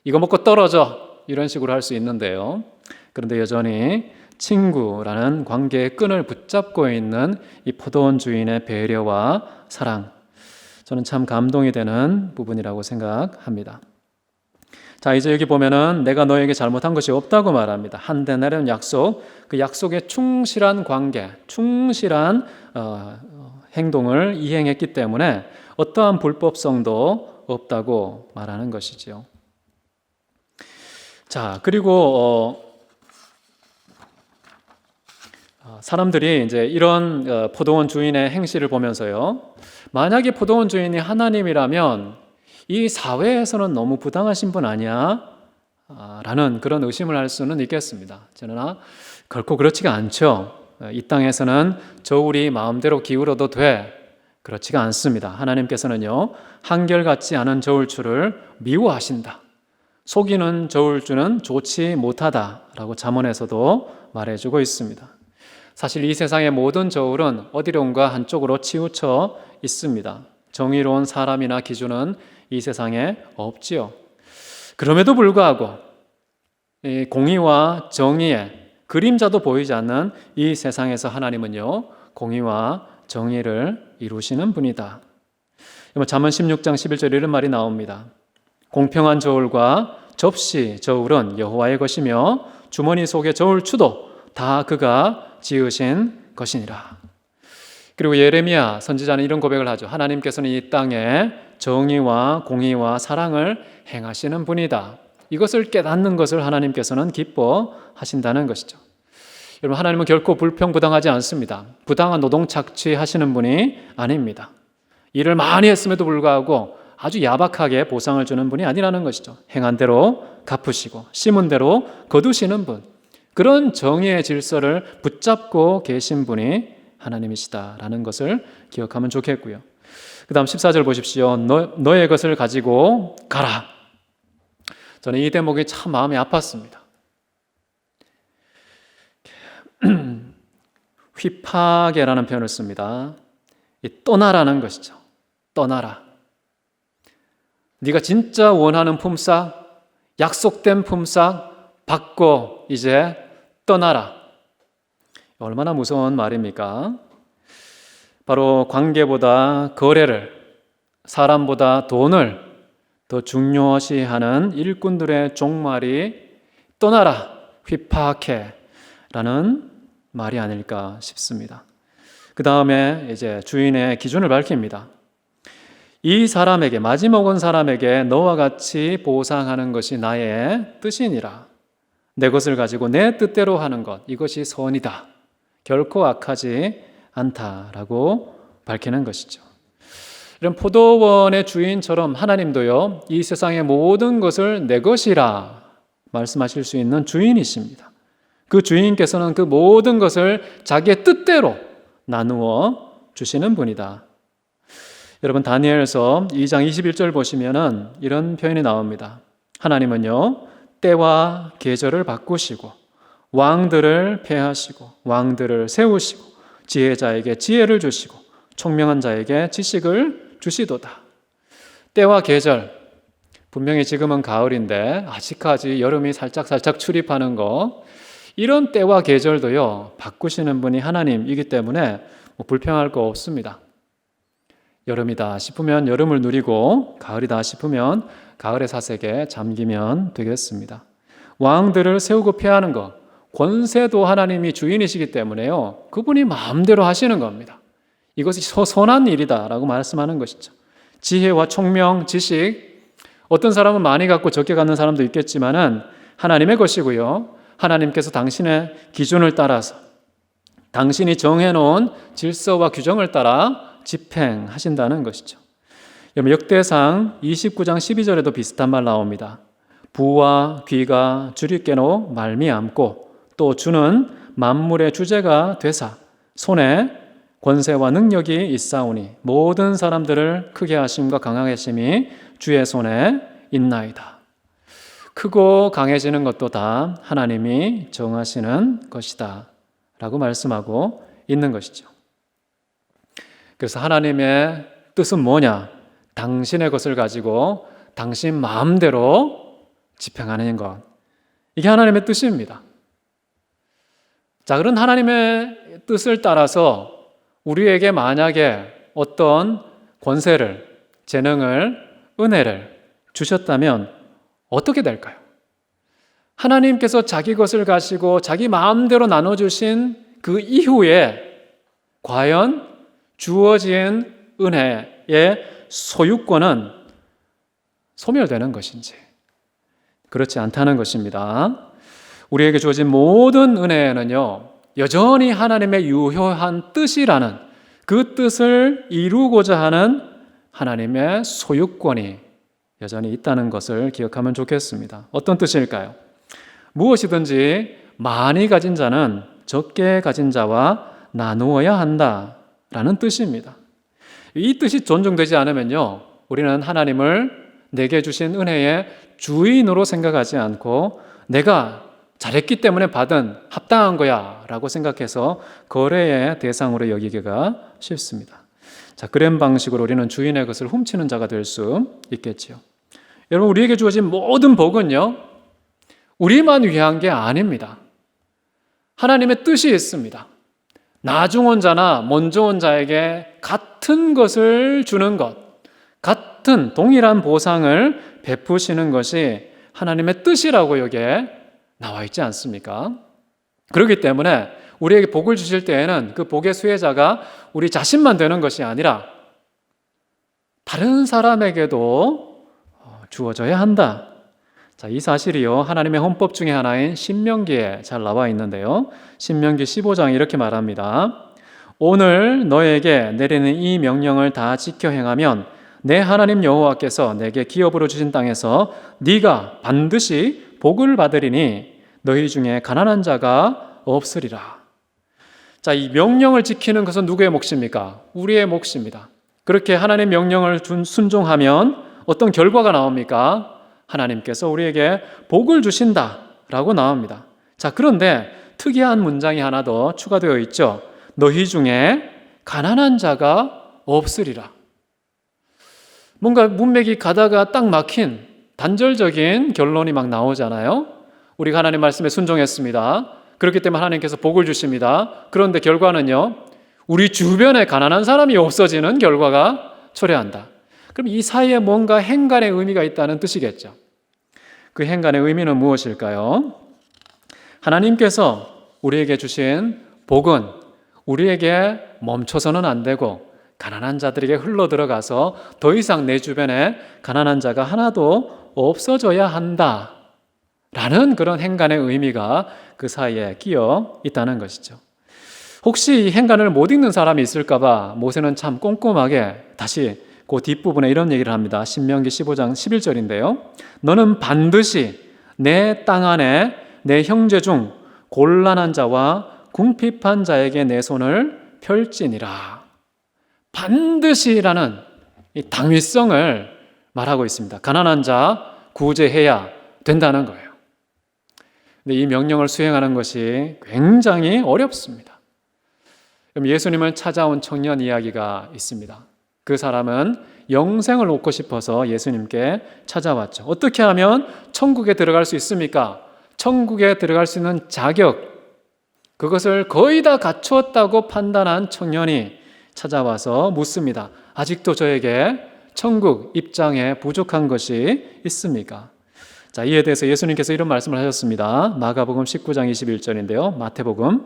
이거 먹고 떨어져 이런 식으로 할 수 있는데요. 그런데 여전히 친구라는 관계의 끈을 붙잡고 있는 이 포도원 주인의 배려와 사랑, 저는 참 감동이 되는 부분이라고 생각합니다. 자, 이제 여기 보면은 내가 너에게 잘못한 것이 없다고 말합니다. 한 데나리온 약속, 그 약속에 충실한 관계, 충실한 행동을 이행했기 때문에 어떠한 불법성도 없다고 말하는 것이죠. 자, 그리고 사람들이 이제 이런 포도원 주인의 행실을 보면서요, 만약에 포도원 주인이 하나님이라면 이 사회에서는 너무 부당하신 분 아니야? 라는 그런 의심을 할 수는 있겠습니다. 그러나 결코 그렇지가 않죠. 이 땅에서는 저울이 마음대로 기울어도 돼. 그렇지가 않습니다. 하나님께서는요, 한결같지 않은 저울추를 미워하신다. 속이는 저울추는 좋지 못하다라고 잠언에서도 말해주고 있습니다. 사실 이 세상의 모든 저울은 어디론가 한쪽으로 치우쳐 있습니다. 정의로운 사람이나 기준은 이 세상에 없지요. 그럼에도 불구하고 이 공의와 정의의 그림자도 보이지 않는 이 세상에서 하나님은요, 공의와 정의를 이루시는 분이다. 잠언 16장 11절에 이런 말이 나옵니다. 공평한 저울과 접시 저울은 여호와의 것이며 주머니 속의 저울추도 다 그가 지으신 것이니라. 그리고 예레미야 선지자는 이런 고백을 하죠. 하나님께서는 이 땅에 정의와 공의와 사랑을 행하시는 분이다. 이것을 깨닫는 것을 하나님께서는 기뻐하신다는 것이죠. 여러분, 하나님은 결코 불평부당하지 않습니다. 부당한 노동 착취하시는 분이 아닙니다. 일을 많이 했음에도 불구하고 아주 야박하게 보상을 주는 분이 아니라는 것이죠. 행한 대로 갚으시고 심은 대로 거두시는 분, 그런 정의의 질서를 붙잡고 계신 분이 하나님이시다라는 것을 기억하면 좋겠고요. 그 다음 14절 보십시오. 너의 것을 가지고 가라. 저는 이 대목이 참 마음이 아팠습니다. 휘파게라는 표현을 씁니다. 떠나라는 것이죠. 떠나라. 네가 진짜 원하는 품삯, 약속된 품삯 받고 이제 떠나라. 얼마나 무서운 말입니까? 바로 관계보다 거래를, 사람보다 돈을 더 중요시하는 일꾼들의 종말이 떠나라, 휘파케라는 말이 아닐까 싶습니다. 그 다음에 이제 주인의 기준을 밝힙니다. 이 사람에게, 마지막 온 사람에게 너와 같이 보상하는 것이 나의 뜻이니라. 내 것을 가지고 내 뜻대로 하는 것, 이것이 선이다. 결코 악하지 않다라고 밝히는 것이죠. 이런 포도원의 주인처럼 하나님도요, 이 세상의 모든 것을 내 것이라 말씀하실 수 있는 주인이십니다. 그 주인께서는 그 모든 것을 자기의 뜻대로 나누어 주시는 분이다. 여러분, 다니엘서 2장 21절 보시면은 이런 표현이 나옵니다. 하나님은요, 때와 계절을 바꾸시고 왕들을 폐하시고 왕들을 세우시고 지혜자에게 지혜를 주시고 총명한 자에게 지식을 주시도다. 때와 계절, 분명히 지금은 가을인데 아직까지 여름이 살짝 출입하는 거, 이런 때와 계절도요 바꾸시는 분이 하나님이기 때문에 불평할 거 없습니다. 여름이다 싶으면 여름을 누리고 가을이다 싶으면 가을의 사색에 잠기면 되겠습니다. 왕들을 세우고 폐하는 것, 권세도 하나님이 주인이시기 때문에요, 그분이 마음대로 하시는 겁니다. 이것이 선한 일이다라고 말씀하는 것이죠. 지혜와 총명, 지식, 어떤 사람은 많이 갖고 적게 갖는 사람도 있겠지만은 하나님의 것이고요, 하나님께서 당신의 기준을 따라서 당신이 정해놓은 질서와 규정을 따라 집행하신다는 것이죠. 역대상 29장 12절에도 비슷한 말 나옵니다. 부와 귀가 주리께로 말미암고 또 주는 만물의 주제가 되사 손에 권세와 능력이 있사오니 모든 사람들을 크게 하심과 강하게 하심이 주의 손에 있나이다. 크고 강해지는 것도 다 하나님이 정하시는 것이다 라고 말씀하고 있는 것이죠. 그래서 하나님의 뜻은 뭐냐? 당신의 것을 가지고 당신 마음대로 집행하는 것, 이게 하나님의 뜻입니다. 자, 그런 하나님의 뜻을 따라서 우리에게 만약에 어떤 권세를, 재능을, 은혜를 주셨다면 어떻게 될까요? 하나님께서 자기 것을 가지고 자기 마음대로 나눠주신 그 이후에 과연 주어진 은혜의 소유권은 소멸되는 것인지, 그렇지 않다는 것입니다. 우리에게 주어진 모든 은혜는요, 여전히 하나님의 유효한 뜻이라는 그 뜻을 이루고자 하는 하나님의 소유권이 여전히 있다는 것을 기억하면 좋겠습니다. 어떤 뜻일까요? 무엇이든지 많이 가진 자는 적게 가진 자와 나누어야 한다라는 뜻입니다. 이 뜻이 존중되지 않으면요, 우리는 하나님을 내게 주신 은혜의 주인으로 생각하지 않고 내가 잘했기 때문에 받은 합당한 거야 라고 생각해서 거래의 대상으로 여기기가 쉽습니다. 자, 그런 방식으로 우리는 주인의 것을 훔치는 자가 될 수 있겠지요. 여러분, 우리에게 주어진 모든 복은요, 우리만 위한 게 아닙니다. 하나님의 뜻이 있습니다. 나중 온 자나 먼저 온 자에게 같은 것을 주는 것, 같은 동일한 보상을 베푸시는 것이 하나님의 뜻이라고 여기에 나와 있지 않습니까? 그렇기 때문에 우리에게 복을 주실 때에는 그 복의 수혜자가 우리 자신만 되는 것이 아니라 다른 사람에게도 주어져야 한다. 자, 이 사실이요, 하나님의 헌법 중에 하나인 신명기에 잘 나와 있는데요. 신명기 15장에 이렇게 말합니다. 오늘 너에게 내리는 이 명령을 다 지켜 행하면 내 하나님 여호와께서 내게 기업으로 주신 땅에서 네가 반드시 복을 받으리니 너희 중에 가난한 자가 없으리라. 자, 이 명령을 지키는 것은 누구의 몫입니까? 우리의 몫입니다. 그렇게 하나님 명령을 순종하면 어떤 결과가 나옵니까? 하나님께서 우리에게 복을 주신다라고 나옵니다. 자, 그런데 특이한 문장이 하나 더 추가되어 있죠. 너희 중에 가난한 자가 없으리라. 뭔가 문맥이 가다가 딱 막힌 단절적인 결론이 막 나오잖아요. 우리가 하나님 말씀에 순종했습니다. 그렇기 때문에 하나님께서 복을 주십니다. 그런데 결과는요, 우리 주변에 가난한 사람이 없어지는 결과가 초래한다. 그럼 이 사이에 뭔가 행간의 의미가 있다는 뜻이겠죠. 그 행간의 의미는 무엇일까요? 하나님께서 우리에게 주신 복은 우리에게 멈춰서는 안 되고 가난한 자들에게 흘러들어가서 더 이상 내 주변에 가난한 자가 하나도 없어져야 한다 라는 그런 행간의 의미가 그 사이에 끼어 있다는 것이죠. 혹시 이 행간을 못 읽는 사람이 있을까 봐 모세는 참 꼼꼼하게 다시 그 뒷부분에 이런 얘기를 합니다. 신명기 15장 11절인데요. 너는 반드시 내 땅 안에 내 형제 중 곤란한 자와 궁핍한 자에게 내 손을 펼지니라. 반드시라는 이 당위성을 말하고 있습니다. 가난한 자 구제해야 된다는 거예요. 근데 이 명령을 수행하는 것이 굉장히 어렵습니다. 예수님을 찾아온 청년 이야기가 있습니다. 그 사람은 영생을 얻고 싶어서 예수님께 찾아왔죠. 어떻게 하면 천국에 들어갈 수 있습니까? 천국에 들어갈 수 있는 자격, 그것을 거의 다 갖추었다고 판단한 청년이 찾아와서 묻습니다. 아직도 저에게 천국 입장에 부족한 것이 있습니까? 자, 이에 대해서 예수님께서 이런 말씀을 하셨습니다. 마가복음 19장 21절인데요. 마태복음,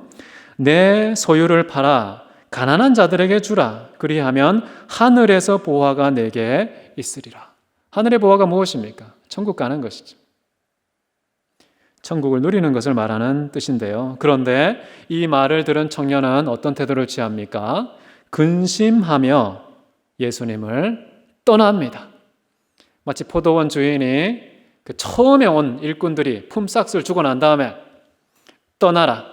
내 소유를 팔아 가난한 자들에게 주라. 그리하면 하늘에서 보화가 내게 있으리라. 하늘의 보화가 무엇입니까? 천국 가는 것이죠. 천국을 누리는 것을 말하는 뜻인데요. 그런데 이 말을 들은 청년은 어떤 태도를 취합니까? 근심하며 예수님을 떠납니다. 마치 포도원 주인이 그 처음에 온 일꾼들이 품삯을 주고 난 다음에 떠나라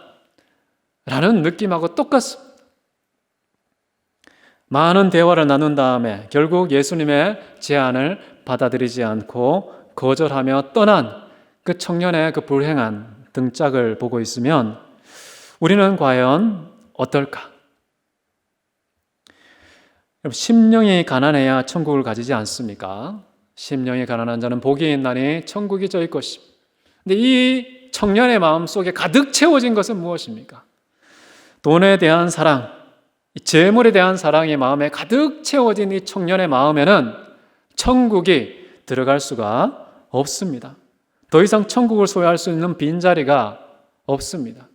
라는 느낌하고 똑같습니다. 많은 대화를 나눈 다음에 결국 예수님의 제안을 받아들이지 않고 거절하며 떠난 그 청년의 그 불행한 등짝을 보고 있으면 우리는 과연 어떨까? 심령이 가난해야 천국을 가지지 않습니까? 심령이 가난한 자는 복이 있나니 천국이 저희 것입니다. 근데 이 청년의 마음 속에 가득 채워진 것은 무엇입니까? 돈에 대한 사랑, 재물에 대한 사랑이 마음에 가득 채워진 이 청년의 마음에는 천국이 들어갈 수가 없습니다. 더 이상 천국을 소유할 수 있는 빈자리가 없습니다.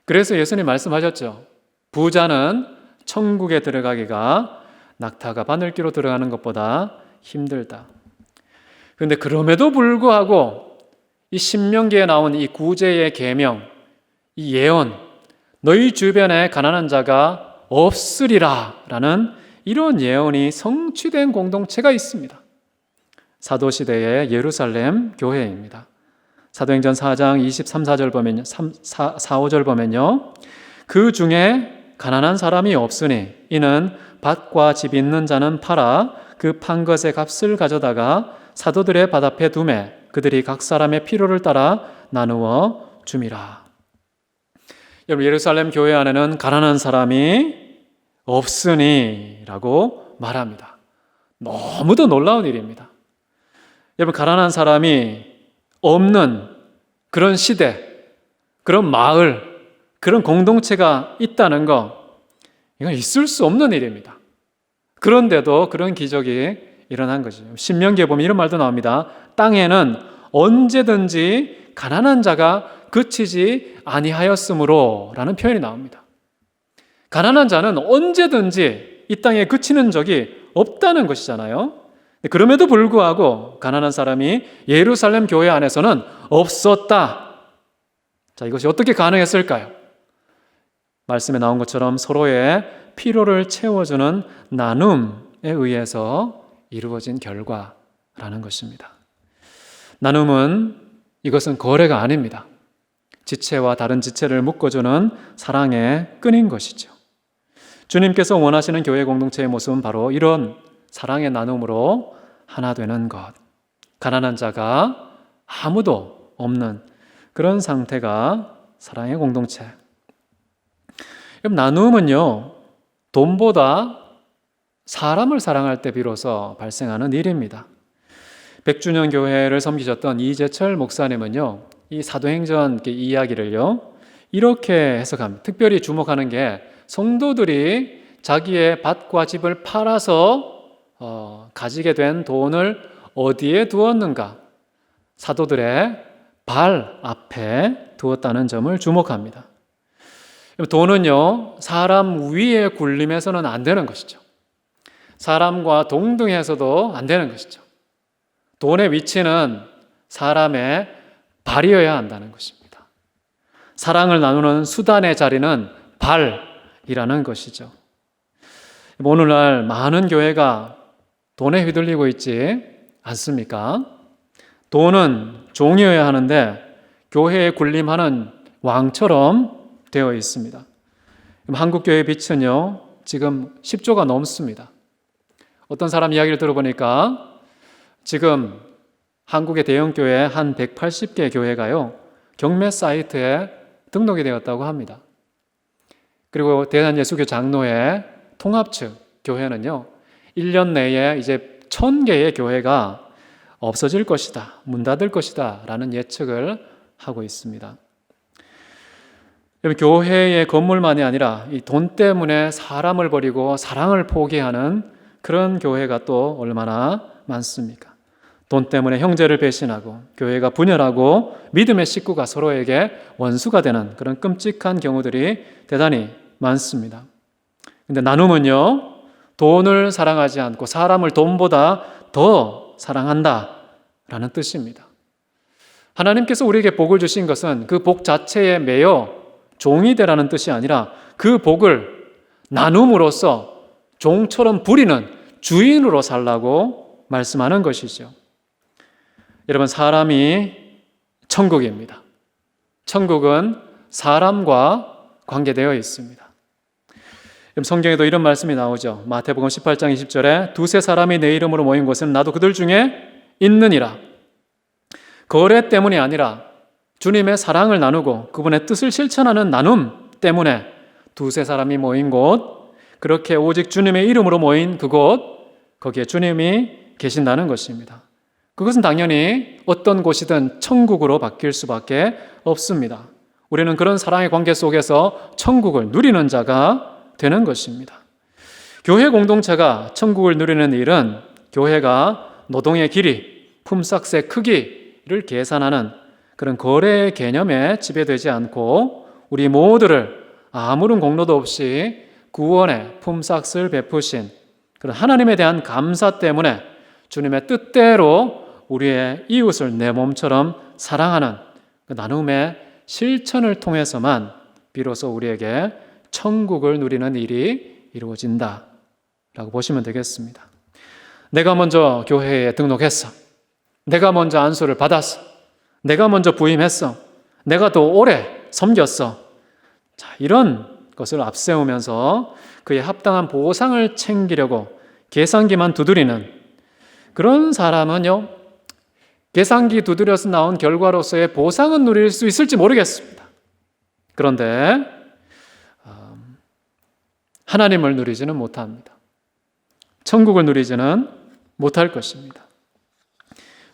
그래서 예수님 말씀하셨죠. 부자는 천국에 들어가기가 낙타가 바늘기로 들어가는 것보다 힘들다. 그런데 그럼에도 불구하고 이 신명기에 나온 이 구제의 계명, 이 예언, 너희 주변에 가난한 자가 없으리라 라는 이런 예언이 성취된 공동체가 있습니다. 사도시대의 예루살렘 교회입니다. 사도행전 4장 23, 4절 보면요, 4, 5절 보면요, 그 중에 가난한 사람이 없으니 이는 밭과 집 있는 자는 팔아 그 판 것의 값을 가져다가 사도들의 밭 앞에 두매 그들이 각 사람의 필요를 따라 나누어 줌이라. 여러분, 예루살렘 교회 안에는 가난한 사람이 없으니 라고 말합니다. 너무도 놀라운 일입니다. 여러분, 가난한 사람이 없는 그런 시대, 그런 마을, 그런 공동체가 있다는 거, 이건 있을 수 없는 일입니다. 그런데도 그런 기적이 일어난 거죠. 신명기에 보면 이런 말도 나옵니다. 땅에는 언제든지 가난한 자가 그치지 아니하였으므로 라는 표현이 나옵니다. 가난한 자는 언제든지 이 땅에 그치는 적이 없다는 것이잖아요. 그럼에도 불구하고 가난한 사람이 예루살렘 교회 안에서는 없었다. 자, 이것이 어떻게 가능했을까요? 말씀에 나온 것처럼 서로의 필요를 채워주는 나눔에 의해서 이루어진 결과라는 것입니다. 나눔은 이것은 거래가 아닙니다. 지체와 다른 지체를 묶어주는 사랑의 끈인 것이죠. 주님께서 원하시는 교회 공동체의 모습은 바로 이런 사랑의 나눔으로 하나 되는 것. 가난한 자가 아무도 없는 그런 상태가 사랑의 공동체. 그럼 나눔은요, 돈보다 사람을 사랑할 때 비로소 발생하는 일입니다. 백주년 교회를 섬기셨던 이재철 목사님은요, 이 사도행전 이야기를요, 이렇게 해석합니다. 특별히 주목하는 게 성도들이 자기의 밭과 집을 팔아서 가지게 된 돈을 어디에 두었는가? 사도들의 발 앞에 두었다는 점을 주목합니다. 돈은요, 사람 위에 굴림해서는 안 되는 것이죠. 사람과 동등해서도 안 되는 것이죠. 돈의 위치는 사람의 발이어야 한다는 것입니다. 사랑을 나누는 수단의 자리는 발이라는 것이죠. 오늘날 많은 교회가 돈에 휘둘리고 있지 않습니까? 돈은 종이어야 하는데 교회에 군림하는 왕처럼 되어 있습니다. 한국교회의 빚은요, 지금 10조가 넘습니다. 어떤 사람 이야기를 들어보니까 지금 한국의 대형교회 한 180개 교회가요, 경매 사이트에 등록이 되었다고 합니다. 그리고 대한예수교 장로회 통합측 교회는요, 1년 내에 이제 1000개의 교회가 없어질 것이다, 문 닫을 것이다 라는 예측을 하고 있습니다. 교회의 건물만이 아니라 이 돈 때문에 사람을 버리고 사랑을 포기하는 그런 교회가 또 얼마나 많습니까? 돈 때문에 형제를 배신하고 교회가 분열하고 믿음의 식구가 서로에게 원수가 되는 그런 끔찍한 경우들이 대단히 많습니다. 근데 나눔은요, 돈을 사랑하지 않고 사람을 돈보다 더 사랑한다라는 뜻입니다. 하나님께서 우리에게 복을 주신 것은 그 복 자체에 매여 종이 되라는 뜻이 아니라 그 복을 나눔으로써 종처럼 부리는 주인으로 살라고 말씀하는 것이죠. 여러분, 사람이 천국입니다. 천국은 사람과 관계되어 있습니다. 성경에도 이런 말씀이 나오죠. 마태복음 18장 20절에 두세 사람이 내 이름으로 모인 곳은 나도 그들 중에 있느니라. 거래 때문이 아니라 주님의 사랑을 나누고 그분의 뜻을 실천하는 나눔 때문에 두세 사람이 모인 곳, 그렇게 오직 주님의 이름으로 모인 그곳, 거기에 주님이 계신다는 것입니다. 그것은 당연히 어떤 곳이든 천국으로 바뀔 수밖에 없습니다. 우리는 그런 사랑의 관계 속에서 천국을 누리는 자가 되는 것입니다. 교회 공동체가 천국을 누리는 일은 교회가 노동의 길이, 품삯의 크기를 계산하는 그런 거래의 개념에 지배되지 않고 우리 모두를 아무런 공로도 없이 구원의 품삯을 베푸신 그런 하나님에 대한 감사 때문에 주님의 뜻대로 우리의 이웃을 내 몸처럼 사랑하는 그 나눔의 실천을 통해서만 비로소 우리에게 천국을 누리는 일이 이루어진다라고 보시면 되겠습니다. 내가 먼저 교회에 등록했어. 내가 먼저 안수를 받았어. 내가 먼저 부임했어. 내가 더 오래 섬겼어. 자, 이런 것을 앞세우면서 그에 합당한 보상을 챙기려고 계산기만 두드리는 그런 사람은요, 계산기 두드려서 나온 결과로서의 보상은 누릴 수 있을지 모르겠습니다. 그런데 하나님을 누리지는 못합니다. 천국을 누리지는 못할 것입니다.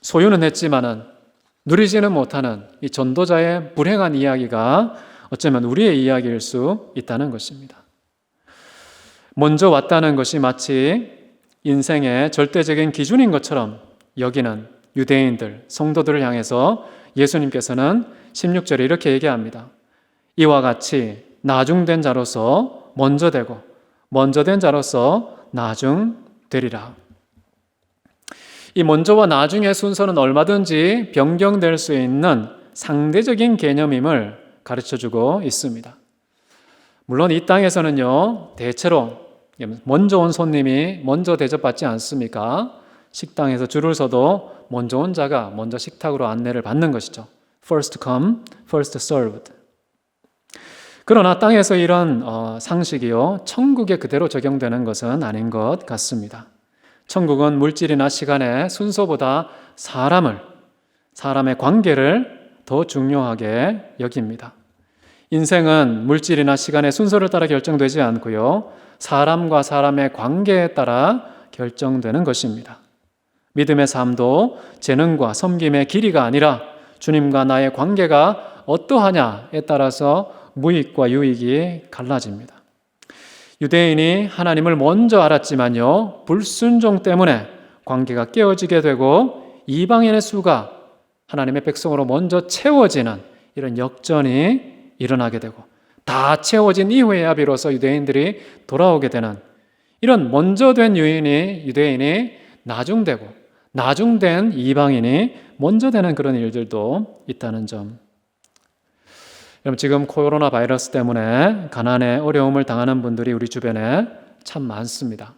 소유는 했지만은 누리지는 못하는 이 전도자의 불행한 이야기가 어쩌면 우리의 이야기일 수 있다는 것입니다. 먼저 왔다는 것이 마치 인생의 절대적인 기준인 것처럼 여기는 유대인들, 성도들을 향해서 예수님께서는 16절에 이렇게 얘기합니다. 이와 같이 나중된 자로서 먼저 되고 먼저 된 자로서 나중되리라. 이 먼저와 나중의 순서는 얼마든지 변경될 수 있는 상대적인 개념임을 가르쳐주고 있습니다. 물론 이 땅에서는요, 대체로 먼저 온 손님이 먼저 대접받지 않습니까? 식당에서 줄을 서도 먼저 온 자가 먼저 식탁으로 안내를 받는 것이죠. First come, first served. 그러나 땅에서 이런 상식이요, 천국에 그대로 적용되는 것은 아닌 것 같습니다. 천국은 물질이나 시간의 순서보다 사람의 관계를 더 중요하게 여깁니다. 인생은 물질이나 시간의 순서를 따라 결정되지 않고요, 사람과 사람의 관계에 따라 결정되는 것입니다. 믿음의 삶도 재능과 섬김의 길이가 아니라 주님과 나의 관계가 어떠하냐에 따라서 무익과 유익이 갈라집니다. 유대인이 하나님을 먼저 알았지만요, 불순종 때문에 관계가 깨어지게 되고 이방인의 수가 하나님의 백성으로 먼저 채워지는 이런 역전이 일어나게 되고, 다 채워진 이후에야 비로소 유대인들이 돌아오게 되는 이런 먼저 된 유대인이 나중되고 나중된 이방인이 먼저 되는 그런 일들도 있다는 점. 여러분, 지금 코로나 바이러스 때문에 가난에 어려움을 당하는 분들이 우리 주변에 참 많습니다.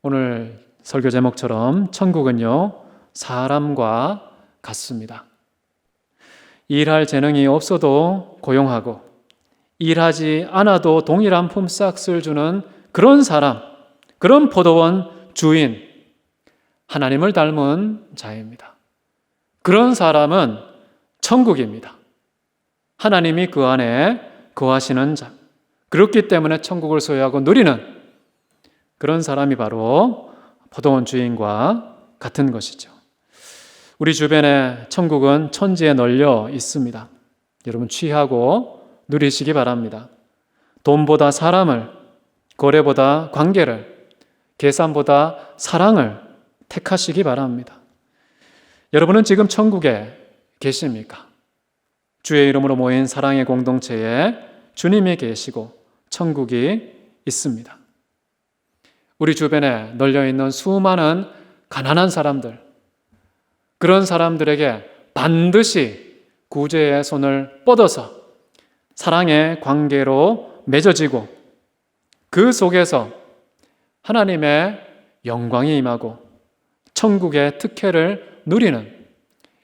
오늘 설교 제목처럼 천국은요, 사람과 같습니다. 일할 재능이 없어도 고용하고 일하지 않아도 동일한 품삯을 주는 그런 사람, 그런 포도원 주인, 하나님을 닮은 자입니다. 그런 사람은 천국입니다. 하나님이 그 안에 거하시는 자, 그렇기 때문에 천국을 소유하고 누리는 그런 사람이 바로 포도원 주인과 같은 것이죠. 우리 주변에 천국은 천지에 널려 있습니다. 여러분, 취하고 누리시기 바랍니다. 돈보다 사람을, 거래보다 관계를, 계산보다 사랑을 택하시기 바랍니다. 여러분은 지금 천국에 계십니까? 주의 이름으로 모인 사랑의 공동체에 주님이 계시고 천국이 있습니다. 우리 주변에 널려있는 수많은 가난한 사람들, 그런 사람들에게 반드시 구제의 손을 뻗어서 사랑의 관계로 맺어지고 그 속에서 하나님의 영광이 임하고 천국의 특혜를 누리는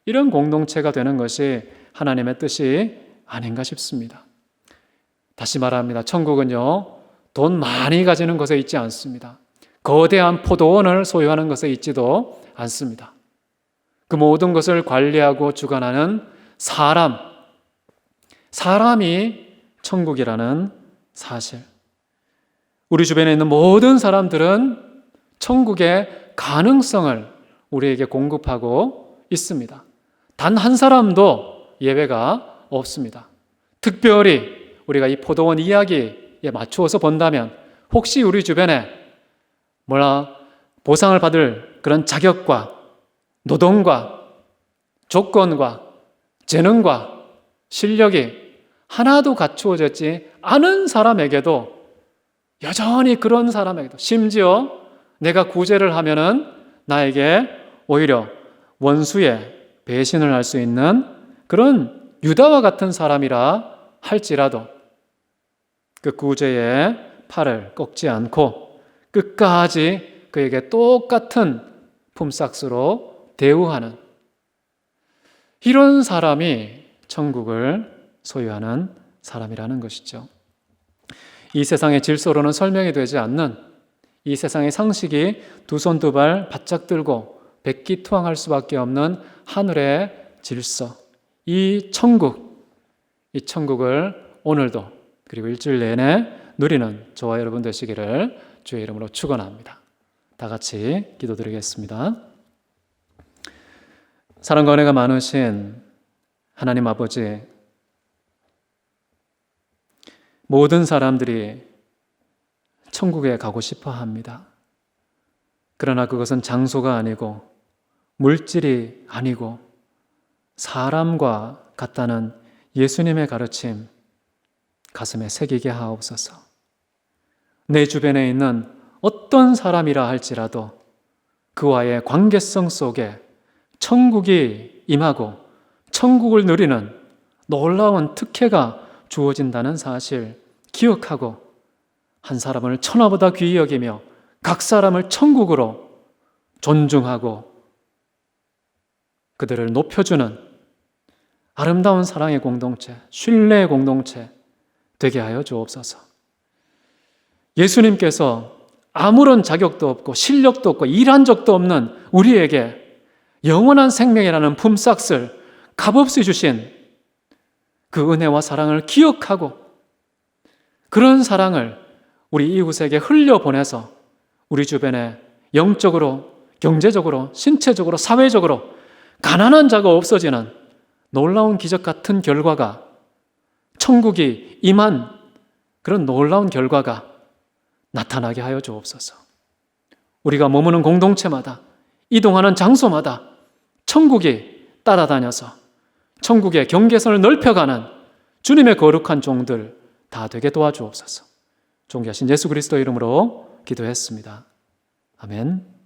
이런 공동체가 되는 것이 하나님의 뜻이 아닌가 싶습니다. 다시 말합니다. 천국은요, 돈 많이 가지는 것에 있지 않습니다. 거대한 포도원을 소유하는 것에 있지도 않습니다. 그 모든 것을 관리하고 주관하는 사람이 천국이라는 사실. 우리 주변에 있는 모든 사람들은 천국의 가능성을 우리에게 공급하고 있습니다. 단 한 사람도 예외가 없습니다. 특별히 우리가 이 포도원 이야기에 맞추어서 본다면 혹시 우리 주변에 보상을 받을 그런 자격과 노동과 조건과 재능과 실력이 하나도 갖추어졌지 않은 사람에게도 여전히 그런 사람에게도 심지어 내가 구제를 하면은 나에게 오히려 원수의 배신을 할 수 있는 그런 유다와 같은 사람이라 할지라도 그 구제의 팔을 꺾지 않고 끝까지 그에게 똑같은 품삯으로 대우하는 이런 사람이 천국을 소유하는 사람이라는 것이죠. 이 세상의 질서로는 설명이 되지 않는 이 세상의 상식이 두 손 두 발 바짝 들고 백기투항할 수밖에 없는 하늘의 질서, 이 천국을 오늘도 그리고 일주일 내내 누리는 저와 여러분 되시기를 주의 이름으로 축원합니다. 다 같이 기도드리겠습니다. 사랑과 은혜가 많으신 하나님 아버지, 모든 사람들이 천국에 가고 싶어 합니다. 그러나 그것은 장소가 아니고 물질이 아니고 사람과 같다는 예수님의 가르침 가슴에 새기게 하옵소서. 내 주변에 있는 어떤 사람이라 할지라도 그와의 관계성 속에 천국이 임하고 천국을 누리는 놀라운 특혜가 주어진다는 사실 기억하고 한 사람을 천하보다 귀히 여기며 각 사람을 천국으로 존중하고 그들을 높여주는 아름다운 사랑의 공동체, 신뢰의 공동체 되게 하여 주옵소서. 예수님께서 아무런 자격도 없고 실력도 없고 일한 적도 없는 우리에게 영원한 생명이라는 품삯을 값없이 주신 그 은혜와 사랑을 기억하고 그런 사랑을 우리 이웃에게 흘려보내서 우리 주변에 영적으로, 경제적으로, 신체적으로, 사회적으로 가난한 자가 없어지는 놀라운 기적 같은 결과가, 천국이 임한 그런 놀라운 결과가 나타나게 하여 주옵소서. 우리가 머무는 공동체마다, 이동하는 장소마다 천국이 따라다녀서 천국의 경계선을 넓혀가는 주님의 거룩한 종들 다 되게 도와주옵소서. 존귀하신 예수 그리스도 이름으로 기도했습니다. 아멘.